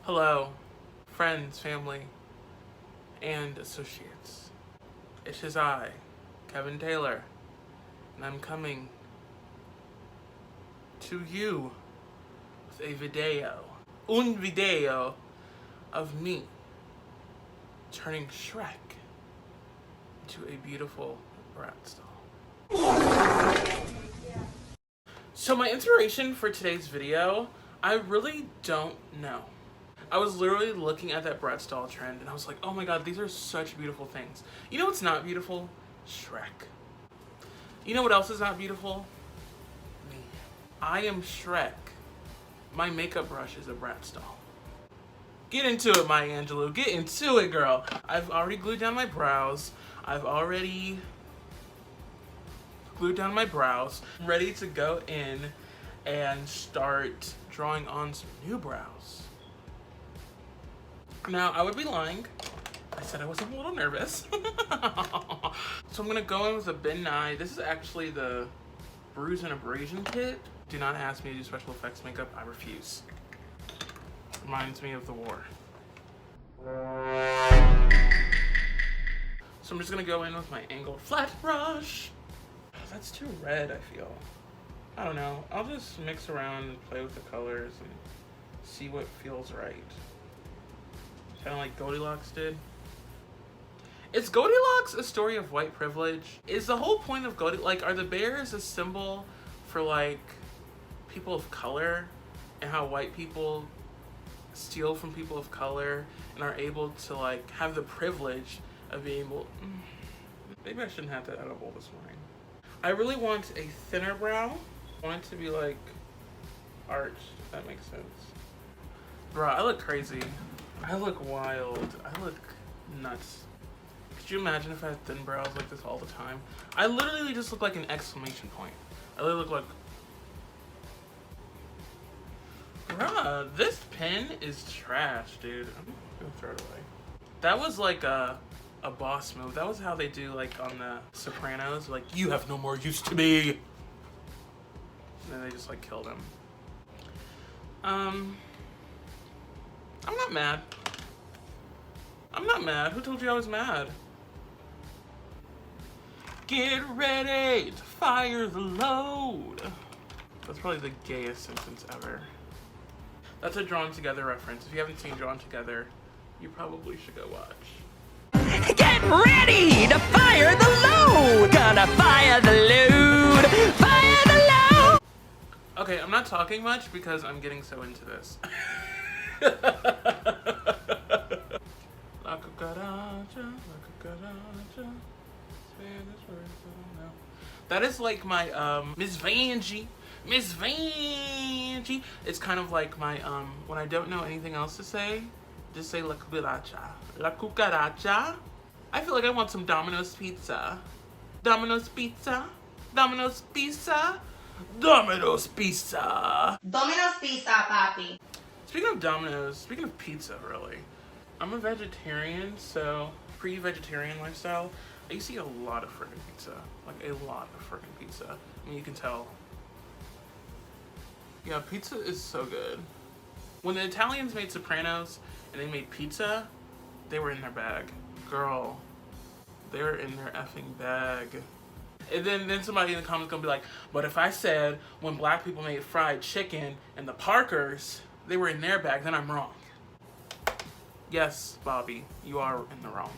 Hello, friends, family, and associates. It is I, Kevin Taylor, and I'm coming to you with a video of me turning Shrek into a beautiful bratz doll. So my inspiration for today's video, I really don't know. I was literally looking at that bratz doll trend and I was like, oh my god, these are such beautiful things. You know what's not beautiful? Shrek. You know what else is not beautiful? Me. I am Shrek. My makeup brush is a bratz doll. Get into it, Maya Angelou. Get into it, girl. I've already glued down my brows. I'm ready to go in and start drawing on some new brows. Now, I would be lying. I said I was a little nervous. So I'm gonna go in with a Ben Nye. This is actually the Bruise and Abrasion kit. Do not ask me to do special effects makeup. I refuse. Reminds me of the war. So I'm just gonna go in with my angled flat brush. That's too red, I feel. I don't know. I'll just mix around and play with the colors and see what feels right. Kind of like Goldilocks did. Is Goldilocks a story of white privilege? Is the whole point of Goldilocks, are the bears a symbol for like people of color and how white people steal from people of color and are able to like have the privilege of being able, maybe I shouldn't have that edible this morning. I really want a thinner brow. I want it to be like arched, if that makes sense. Bruh, I look crazy. I look wild. I look nuts. Could you imagine if I had thin brows like this all the time? I literally just look like an exclamation point. I literally look like... Bruh, this pen is trash, dude. I'm gonna throw it away. That was like a boss move. That was how they do like on the Sopranos. Like, you have no more use to me. And then they just like killed him. I'm not mad. I'm not mad. Who told you I was mad? Get ready to fire the load. That's probably the gayest sentence ever. That's a Drawn Together reference. If you haven't seen Drawn Together, you probably should go watch. Get ready to fire the load. Gonna fire the load. Fire the load. Okay, I'm not talking much because I'm getting so into this. That is like my Miss Vanjie. Miss Vanjie. It's kind of like my when I don't know anything else to say, just say la cucaracha. La cucaracha. I feel like I want some Domino's pizza. Domino's pizza. Domino's pizza. Domino's pizza. Domino's pizza, papi. Speaking of Domino's, speaking of pizza, really, I'm a vegetarian, so pre-vegetarian lifestyle, I used to eat a lot of friggin' pizza. Like, a lot of friggin' pizza. I mean, you can tell. Yeah, pizza is so good. When the Italians made Sopranos and they made pizza, they were in their bag. Girl, they're in their effing bag. And then somebody in the comments gonna be like, but if I said when black people made fried chicken and the Parkers, they were in their bag, then I'm wrong. Yes, Bobby, you are in the wrong.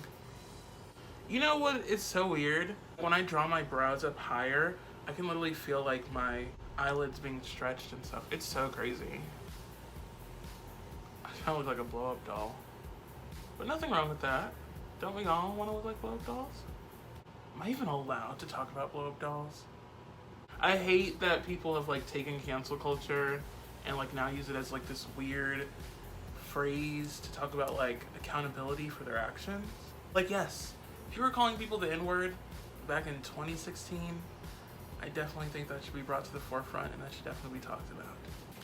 You know what is so weird? When I draw my brows up higher, I can literally feel like my eyelids being stretched and stuff. It's so crazy. I kind of look like a blow-up doll. But nothing wrong with that. Don't we all want to look like blow-up dolls? Am I even allowed to talk about blow-up dolls? I hate that people have like taken cancel culture and like now use it as like this weird phrase to talk about like accountability for their actions. Like, yes, if you were calling people the N-word back in 2016, I definitely think that should be brought to the forefront and that should definitely be talked about.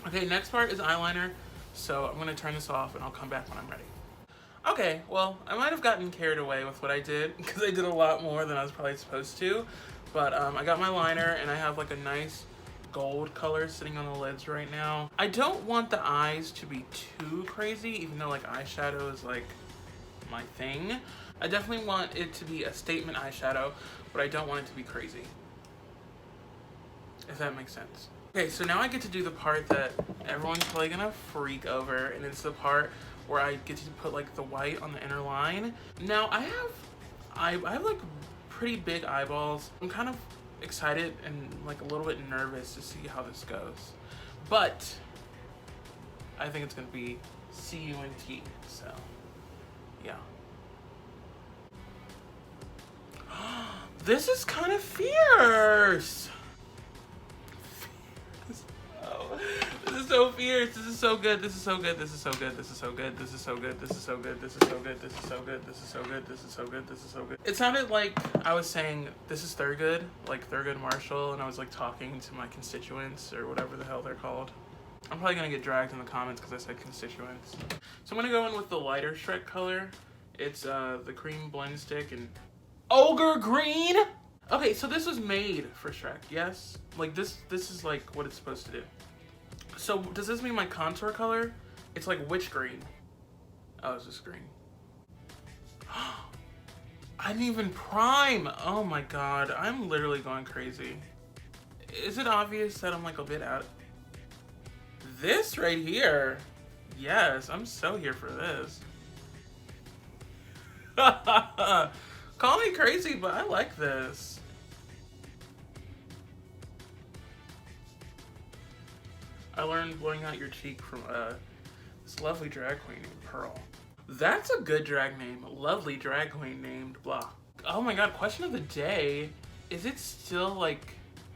Okay, next part is eyeliner. So I'm gonna turn this off and I'll come back when I'm ready. Okay, well, I might have gotten carried away with what I did because I did a lot more than I was probably supposed to. But I got my liner and I have like a nice gold color sitting on the lids right now. I don't want the eyes to be too crazy, even though like eyeshadow is like my thing. I definitely want it to be a statement eyeshadow, but I don't want it to be crazy. If that makes sense. Okay, so now I get to do the part that everyone's probably gonna freak over, and it's the part where I get to put like the white on the inner line. Now I have like pretty big eyeballs. I'm kind of excited and like a little bit nervous to see how this goes. But I think it's gonna be CUNT, so yeah. This is kind of fierce. This is so fierce. This is so good. This is so good. This is so good. This is so good. This is so good. This is so good. This is so good. This is so good. This is so good. This is so good. This is so good. It sounded like I was saying this is Thurgood, like Thurgood Marshall, and I was like talking to my constituents or whatever the hell they're called. I'm probably gonna get dragged in the comments because I said constituents. So I'm gonna go in with the lighter Shrek color. It's the cream blend stick and ogre green. Okay, so this was made for Shrek, yes? Like this is like what it's supposed to do. So does this mean my contour color? It's like which green? Oh, it's this green. I didn't even prime. Oh my god, I'm literally going crazy. Is it obvious that I'm like a bit out? This right here. Yes, I'm so here for this. Call me crazy, but I like this. I learned blowing out your cheek from this lovely drag queen named Pearl. That's a good drag name. Lovely drag queen named blah. Oh my god, question of the day. Is it still like,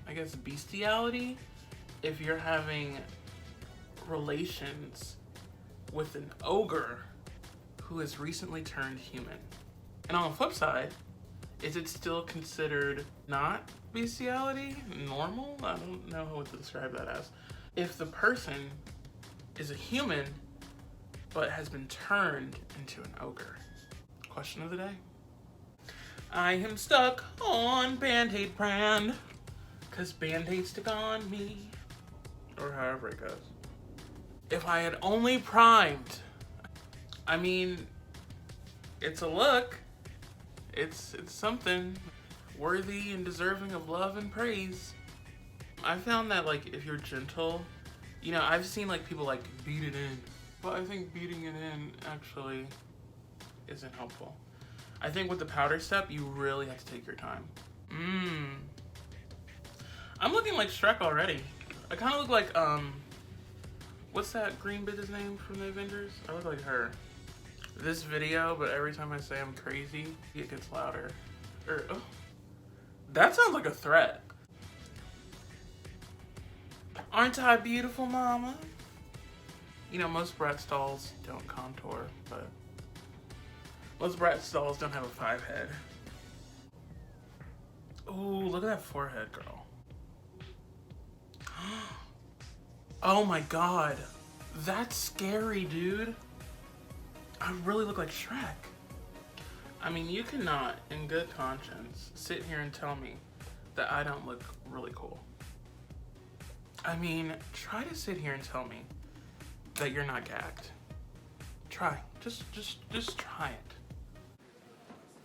I guess, bestiality if you're having relations with an ogre who has recently turned human? And on the flip side, is it still considered not bestiality? Normal? I don't know what to describe that as. If the person is a human, but has been turned into an ogre. Question of the day. I am stuck on Band-Aid brand, 'cause Band-Aid stick on me. Or however it goes. If I had only primed. I mean, it's a look. It's something worthy and deserving of love and praise. I found that like if you're gentle, you know, I've seen like people like beat it in, but I think beating it in actually isn't helpful. I think with the powder step, you really have to take your time. I'm looking like Shrek already. I kind of look like what's that green bitch's name from the Avengers? I look like her. This video, but every time I say I'm crazy, it gets louder. Oh, that sounds like a threat. Aren't I beautiful, mama? You know, most bratz dolls don't contour, but most bratz dolls don't have a 5 head. Ooh, look at that forehead, girl. Oh my god. That's scary, dude. I really look like Shrek. I mean, you cannot, in good conscience, sit here and tell me that I don't look really cool. I mean, try to sit here and tell me that you're not gagged. Try. Just try it.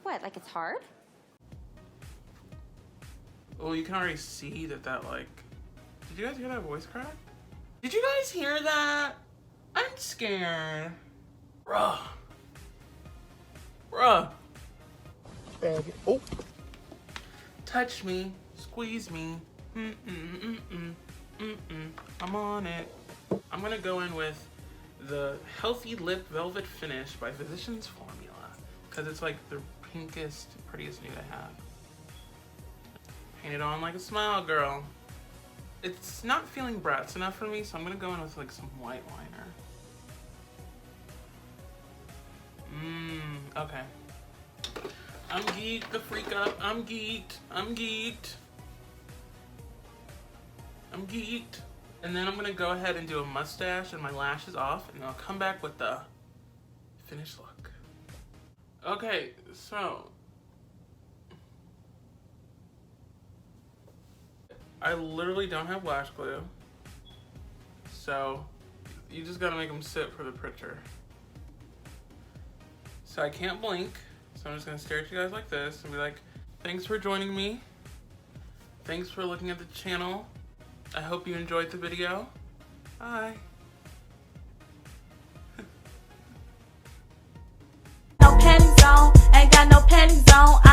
What, like it's hard? Well, you can already see that like... Did you guys hear that voice crack? Did you guys hear that? I'm scared. Bruh. Oh. Touch me. Squeeze me. I'm on it. I'm gonna go in with the Healthy Lip Velvet Finish by Physicians Formula, because it's like the pinkest, prettiest nude I have. Paint it on like a smile, girl. It's not feeling bratz enough for me, so I'm gonna go in with like some white liner. Okay. I'm geeked the freak up. I'm geeked. And then I'm gonna go ahead and do a mustache and my lashes off, and I'll come back with the finished look. Okay, so I literally don't have lash glue. So you just gotta make them sit for the picture. So I can't blink. So I'm just gonna stare at you guys like this and be like, thanks for joining me. Thanks for looking at the channel. I hope you enjoyed the video. Bye. No panties on, ain't got no panties on.